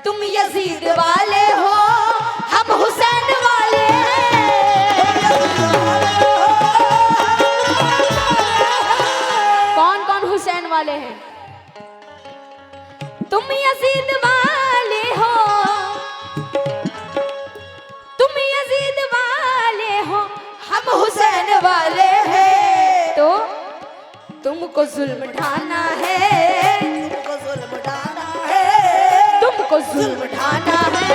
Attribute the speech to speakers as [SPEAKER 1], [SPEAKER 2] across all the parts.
[SPEAKER 1] तुम यजीद वाले हो, हम हुसैन वाले हैं। कौन कौन हुसैन वाले हैं? तुम यजीद वाले हो, तुम यजीद वाले हो, हम हुसैन वाले हैं। तो तुमको जुल्म ढाना है,
[SPEAKER 2] तुमको जुल्म ढाना है,
[SPEAKER 1] तुमको जुल्म ढाना है,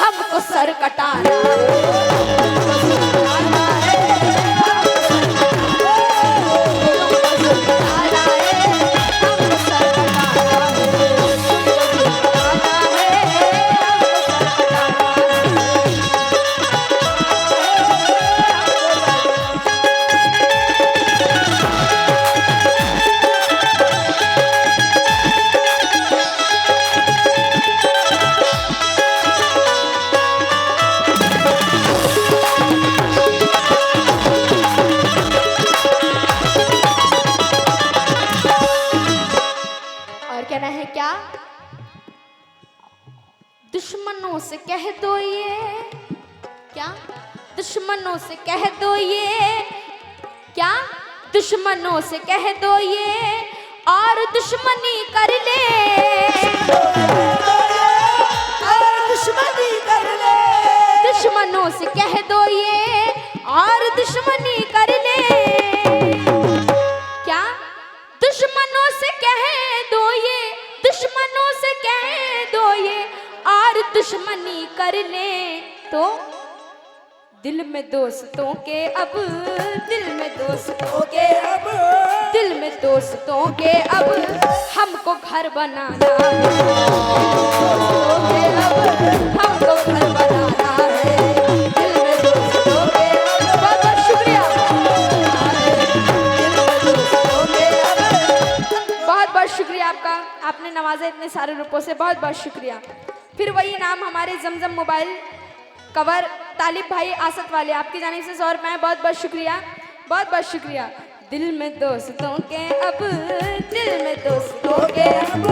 [SPEAKER 1] हमको सर कटाना है। कहना है क्या? दुश्मनों से कह दो ये, क्या? दुश्मनों से कह दो ये, क्या? दुश्मनों से कह दो ये और दुश्मनी कर ले,
[SPEAKER 2] और दुश्मनी कर ले।
[SPEAKER 1] दुश्मनों से कह दो ये और दुश्मनी कर ले। क्या? दुश्मनों से कह दो ये, दुश्मनों से कह दो ये और दुश्मनी कर ले। तो दिल में दोस्तों के अब, दिल में दोस्तों के अब, दिल में दोस्तों के अब हमको घर बनाना है, हमको घर बनाना है। दिल में दोस्तों के अब, बहुत बहुत शुक्रिया, बहुत बहुत शुक्रिया आपका, आपने नवाजा इतने सारे रुपयों से, बहुत बहुत शुक्रिया। फिर वही नाम हमारे जमजम मोबाइल कवर तालिब भाई आसत वाले, आपकी जानिब से 100 रुपये, बहुत बहुत शुक्रिया, बहुत बहुत शुक्रिया। दिल में दोस्तों के अब, दिल में दोस्तों के अब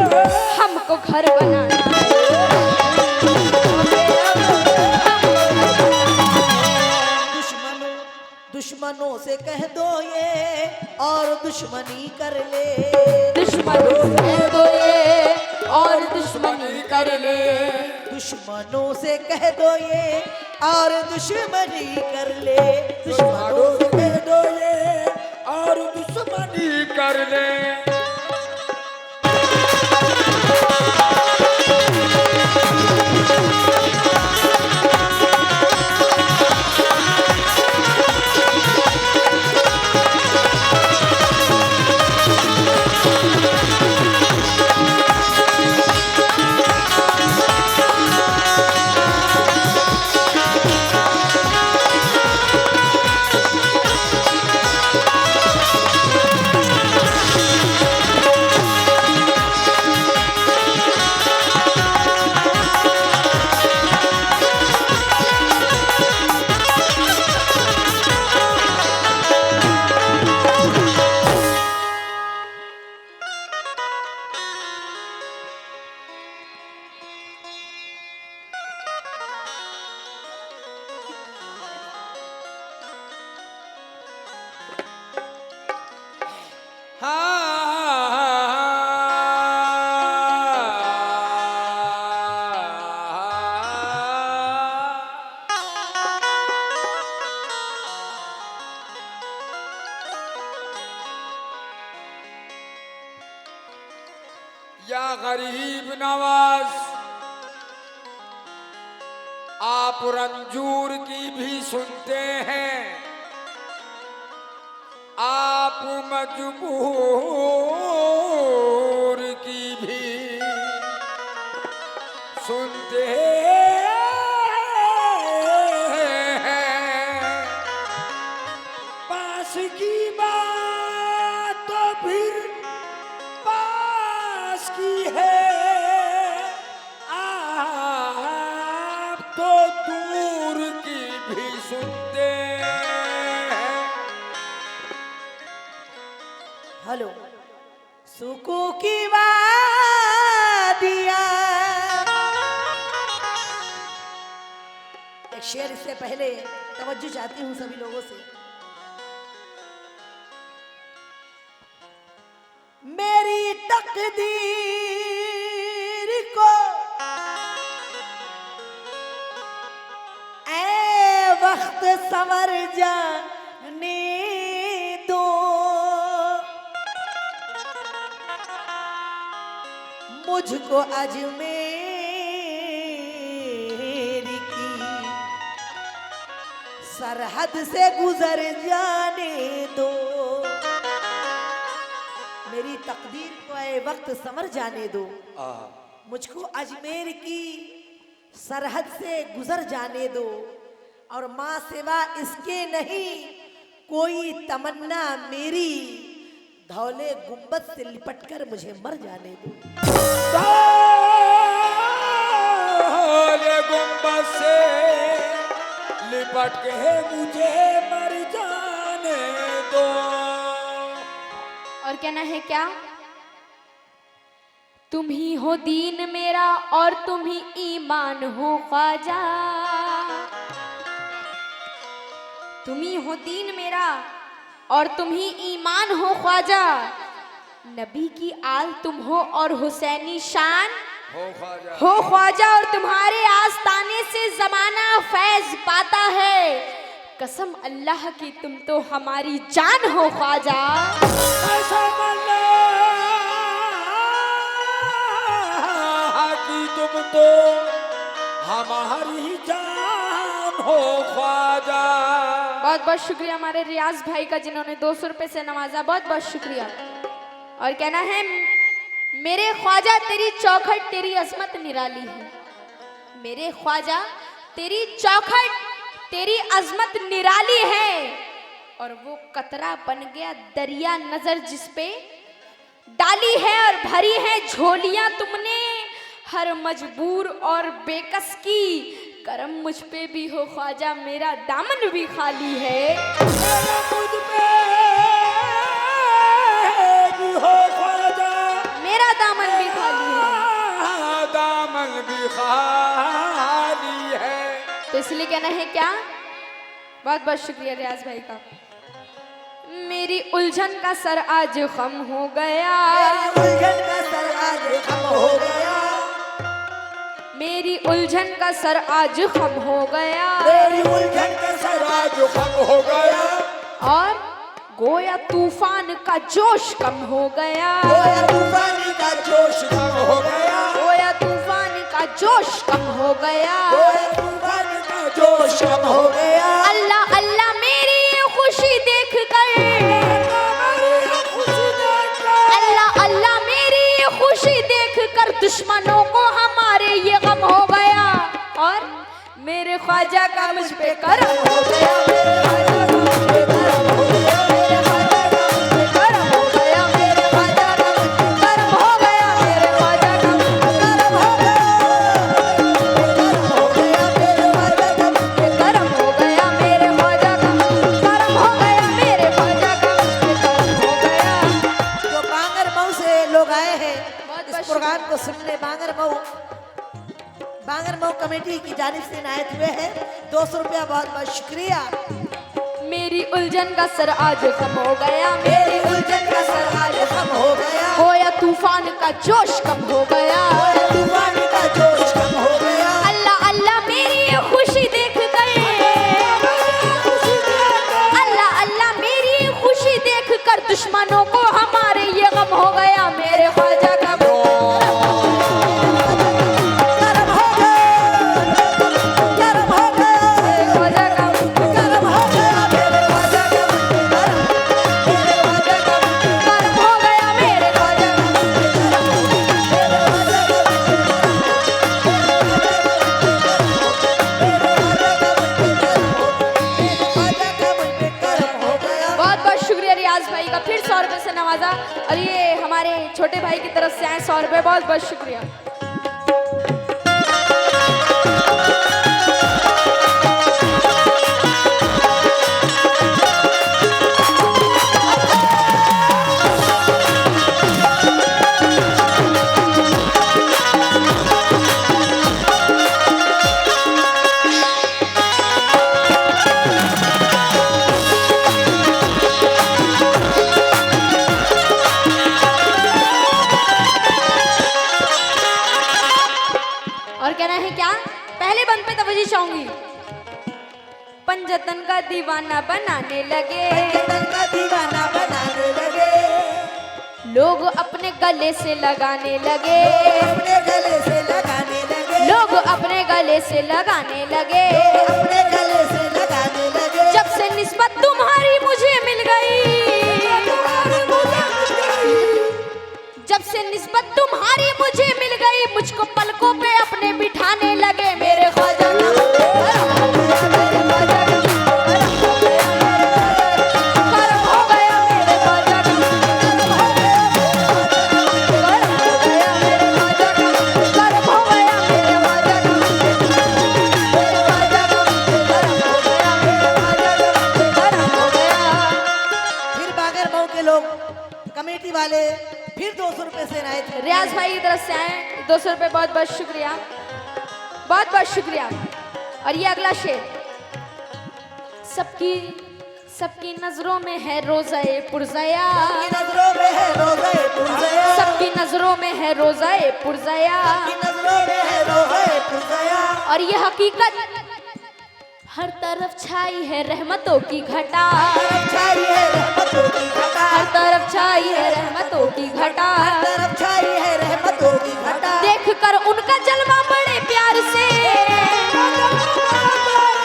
[SPEAKER 1] हमको घर बनाना है।
[SPEAKER 2] दुश्मनों से कह दो ये और दुश्मनी कर ले,
[SPEAKER 1] दुश्मनों से कह दो ये और दुश्मनी कर ले,
[SPEAKER 2] दुश्मनों से कह दो ये और दुश्मनी कर ले, दुश्मनों से कह दो ये और दुश्मनी
[SPEAKER 3] कर ले। या गरीब नवाज, आप रंजूर की भी सुनते हैं, आप मजबूर की भी सुनते हैं।
[SPEAKER 2] पास की बात तो फिर पास की है,
[SPEAKER 3] आप तो दूर की भी सुनते हैं।
[SPEAKER 2] हेलो सुकू की वादियाँ शेर इससे पहले तवज्जो चाहती हूँ सभी लोगों से। मेरी तकदीर को ऐ वक्त संवर जाने दो, मुझको अजमेर की सरहद से गुजर जाने दो। मेरी तकदीर को ऐ वक्त संवर जाने दो, मुझको अजमेर की सरहद से गुजर जाने दो, और माँ सिवा इसके नहीं कोई तमन्ना मेरी, धौले गुंबद से लिपटकर मुझे मर जाने दो।
[SPEAKER 3] धौले गुंबद से लिपट के मुझे मर जाने दो।
[SPEAKER 1] और कहना है क्या? तुम ही हो दीन मेरा और तुम ही ईमान हो ख्वाजा, तुम ही हो दीन मेरा और तुम ही ईमान हो ख्वाजा, नबी की आल तुम हो और हुसैनी शान हो ख्वाजा, और तुम्हारे आस्ताने से जमाना फैज पाता है, कसम अल्लाह की तुम तो हमारी जान हो ख्वाजा।
[SPEAKER 3] कसम अल्लाह की तुम तो हमारी जान हो ख्वाजा।
[SPEAKER 1] बहुत बहुत शुक्रिया हमारे रियाज भाई का जिन्होंने 200 रुपए से नवाजा, बहुत बहुत शुक्रिया। और कहना है मेरे ख्वाजा तेरी चौखट तेरी अजमत निराली है, मेरे ख्वाजा तेरी चौखट तेरी अजमत निराली है, और वो कतरा बन गया दरिया नजर जिस पे डाली है, और भरी है झोलियां तुमने हर मजबूर और बेकस की, करम मुझ पे भी हो ख्वाजा मेरा दामन भी खाली है।
[SPEAKER 3] मुझ पे भी हो ख्वाजा
[SPEAKER 1] मेरा दामन भी खाली है,
[SPEAKER 3] दामन भी खाली है।
[SPEAKER 1] तो इसलिए कहना है क्या? बहुत बहुत शुक्रिया रियाज भाई का। मेरी उलझन का सर आज खम हो गया,
[SPEAKER 2] उलझन का सर आज खम हो गया,
[SPEAKER 1] मेरी उलझन का सर आज खम हो गया,
[SPEAKER 3] मेरी उलझन का सर आज खम हो गया,
[SPEAKER 1] और गोया तूफान का जोश कम हो गया,
[SPEAKER 2] गोया तूफान का जोश
[SPEAKER 3] कम हो गया,
[SPEAKER 1] गोया तूफान का जोश कम हो गया,
[SPEAKER 2] गोया तूफान का जोश कम हो गया।
[SPEAKER 1] अल्लाह अल्लाह मेरी ये खुशी देख कर, अल्लाह अल्लाह मेरी ये खुशी देख कर दुश्मनों को हमारे ये गम हो गया, और मेरे ख्वाजा का मुझ पे करम हो गया, मेरे ख्वाजा का मुझ पे करम हो गया, मेरे ख्वाजा का मुझ पे करम हो गया, मेरे ख्वाजा का मुझ पे करम हो गया, मेरे ख्वाजा का मुझ पे करम हो गया, मेरे ख्वाजा का मुझ पे करम हो गया, मेरे ख्वाजा का मुझ पे करम हो गया, मेरे ख्वाजा का मुझ पे करम हो गया।
[SPEAKER 2] जो बांगर मऊ से लोग आए हैं
[SPEAKER 1] बहुत
[SPEAKER 2] इस प्रोग्राम को सुनने, बांगर मऊ कमेटी की जानिब से इनायत हुए हैं 200 रुपया, बहुत बहुत शुक्रिया।
[SPEAKER 1] मेरी उलझन का सर आज कम हो गया,
[SPEAKER 2] मेरी उलझन का सर आज खम हो गया,
[SPEAKER 1] गोया तूफान का जोश कम हो गया,
[SPEAKER 2] गोया तूफान का जोश कम हो गया।
[SPEAKER 1] अल्लाह अल्लाह मेरी ये खुशी देख कर, अल्लाह अल्लाह मेरी ये खुशी देख कर दुश्मनों को हमारे ये गम हो गया, मेरे ख्वाजा का
[SPEAKER 2] करम हो गया, करम हो गया,
[SPEAKER 1] मेरे ख्वाजा का
[SPEAKER 2] करम हो गया, मेरे ख्वाजा का करम, मेरे ख्वाजा का
[SPEAKER 1] करम हो गया, मेरे ख्वाजा का बहुत बहुत शुक्रिया रियाज भाई का, फिर 100 रुपए से नवाजा, और ये हमारे छोटे भाई की तरफ से आए 100 रुपए, बहुत बहुत शुक्रिया। और कहना है क्या, पहले बंद पे तवज्जो चाहूंगी। पंजतन का दीवाना बनाने लगे,
[SPEAKER 2] पंजतन का दीवाना बनाने लगे,
[SPEAKER 1] लोग अपने गले से लगाने लगे,
[SPEAKER 2] अपने गले से लगाने लगे,
[SPEAKER 1] लोग अपने गले से लगाने लगे।
[SPEAKER 2] अपने गले से लगाने लगे।
[SPEAKER 1] जब से निस्बत तुम्हारी मुझे मिल गई, जब से निस्बत तुम्हारी मुझे मिल गई, मुझको पलकों पे अपने बिठाने लगे मेरे ख्वाजा।
[SPEAKER 2] फिर बागरमऊ के लोग कमेटी वाले फिर 200 रुपए से इनायत करते
[SPEAKER 1] रियाज
[SPEAKER 2] हैं।
[SPEAKER 1] भाई की तरफ से आए 200 रुपए, बहुत बहुत शुक्रिया, बहुत बहुत शुक्रिया। और ये अगला शेर, सबकी सबकी नजरों में है रोज़ाए पुरज़या,
[SPEAKER 2] सबकी नजरों में है रोज़े पुरज़या,
[SPEAKER 1] सबकी नजरों में है रोज़ाए पुरज़या।
[SPEAKER 2] सबकी नजरों में है रोज़े पुरज़या।
[SPEAKER 1] और ये हकीकत हर तरफ छाई है रहमतों की घटा,
[SPEAKER 2] तरफ छाई है रहमतों की घटा,
[SPEAKER 1] हर तरफ छाई है रहमतों की घटा।
[SPEAKER 2] तरफ छाई है रहमतों की घटा।
[SPEAKER 1] देख कर उनका जलवा बड़े प्यार से,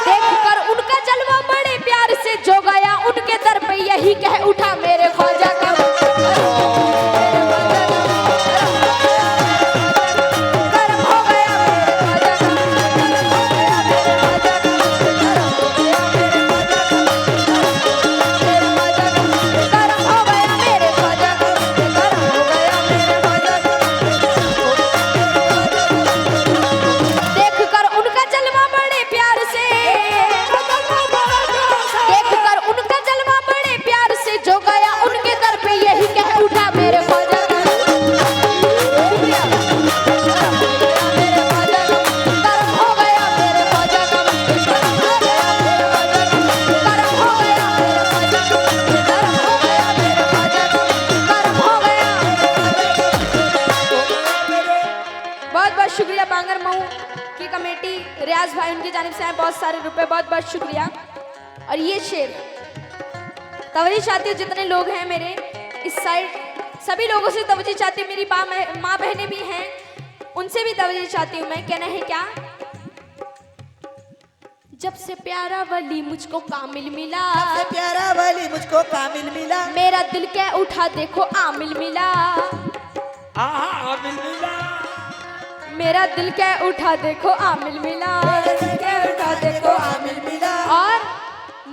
[SPEAKER 1] देख कर उनका जलवा बड़े प्यार से, जो गया उनके दर पे यही कह उठा मेरे ख्वाजा का। बहुत बहुत शुक्रिया बांगरमऊ की कमेटी, रियाज भाई उनकी जानिब से आए बहुत सारे रुपए, बहुत बहुत शुक्रिया। और ये शेर तवज्जो चाहती हूँ, जितने लोग हैं मेरे इस साइड, सभी लोगों से तवज्जो चाहती हूँ, मेरी माँ बहनें भी हैं, उनसे भी तवज्जो चाहती हूँ मैं। कहना है क्या, जब से प्यारा वली मुझको कामिल मिला,
[SPEAKER 2] सबसे प्यारा वली मुझको कामिल मिला,
[SPEAKER 1] मेरा दिल क्या उठा देखो आमिल मिला,
[SPEAKER 3] आमिल मिला,
[SPEAKER 1] मेरा दिल क्या उठा देखो आमिल मिला,
[SPEAKER 2] दिल के उठा देखो आमिल मिला।
[SPEAKER 1] और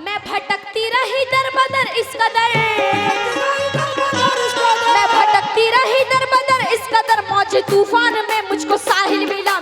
[SPEAKER 1] मैं भटकती रही दर बदर इस कदर, मैं भटकती रही दर बदर इस कदर, मौज तूफान में मुझको साहिल मिला।